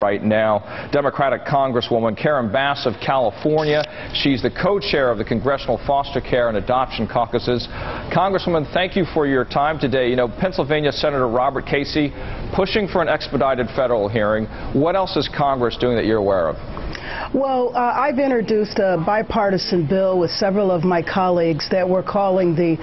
Right now, Democratic Congresswoman Karen Bass of California. She's the co-chair of the Congressional Foster Care and Adoption Caucuses. Congresswoman, thank you for your time today. You know, Pennsylvania Senator Robert Casey pushing for an expedited federal hearing. What else is Congress doing that you're aware of? Well, I've introduced a bipartisan bill with several of my colleagues that we're calling the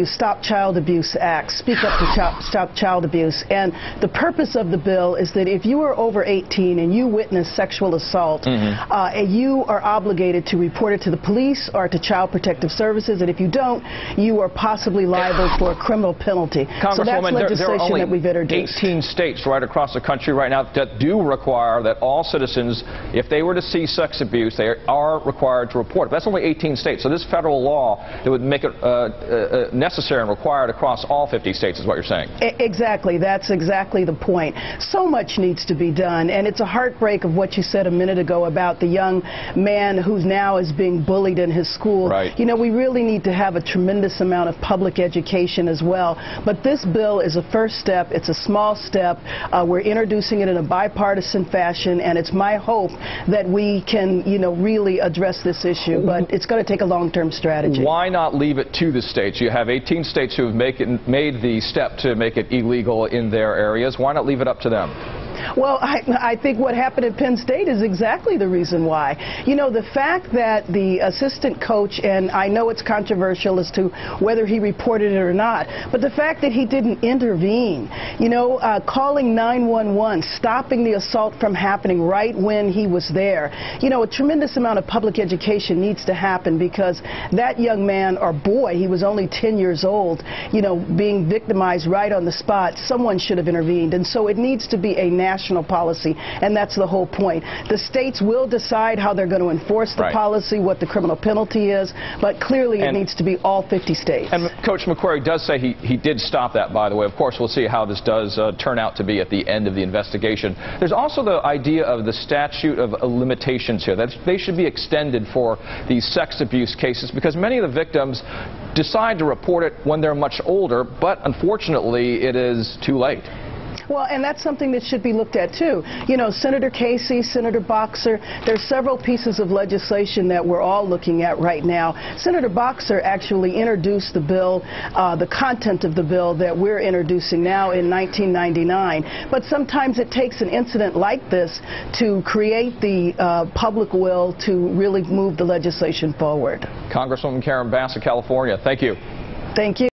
Stop Child Abuse Act, Speak Up to Stop Child Abuse. And the purpose of the bill is that if you are over 18 and you witness sexual assault, you are obligated to report it to the police or to Child Protective Services, and if you don't, you are possibly liable for a criminal penalty. So that's legislation that we've introduced. 18 states right across the country right now that do require that all citizens, if they were to see sex abuse, they are required to report. But that's only 18 states. So this federal law that would make it necessary and required across all 50 states is what you're saying. Exactly. That's exactly the point. So much needs to be done, and it's a heartbreak of what you said a minute ago about the young man who now is being bullied in his school. Right. You know, we really need to have a tremendous amount of public education as well. But this bill is a first step. It's a small step. We're introducing it in a bipartisan fashion, and it's my hope that we can, really address this issue. But it's going to take a long-term strategy. Why not leave it to the states? You have 18 states who have made the step to make it illegal in their areas. Why not leave it up to them? Well, I think what happened at Penn State is exactly the reason why. You know, the fact that the assistant coach, and I know it's controversial as to whether he reported it or not, but the fact that he didn't intervene, calling 911, stopping the assault from happening right when he was there. A tremendous amount of public education needs to happen, because that young man, or boy, he was only 10 years old, being victimized right on the spot. Someone should have intervened, and so it needs to be a national policy, and that's the whole point. The states will decide how they're going to enforce the policy, what the criminal penalty is, but clearly it needs to be all 50 states. And Coach McQuarrie does say he did stop that, by the way. Of course, we'll see how this does turn out to be at the end of the investigation. There's also the idea of the statute of limitations here, that they should be extended for these sex abuse cases, because many of the victims decide to report it when they're much older, but unfortunately it is too late. Well, and that's something that should be looked at, too. Senator Casey, Senator Boxer, there's several pieces of legislation that we're all looking at right now. Senator Boxer actually introduced the bill, the content of the bill that we're introducing now in 1999. But sometimes it takes an incident like this to create the public will to really move the legislation forward. Congresswoman Karen Bass of California, thank you. Thank you.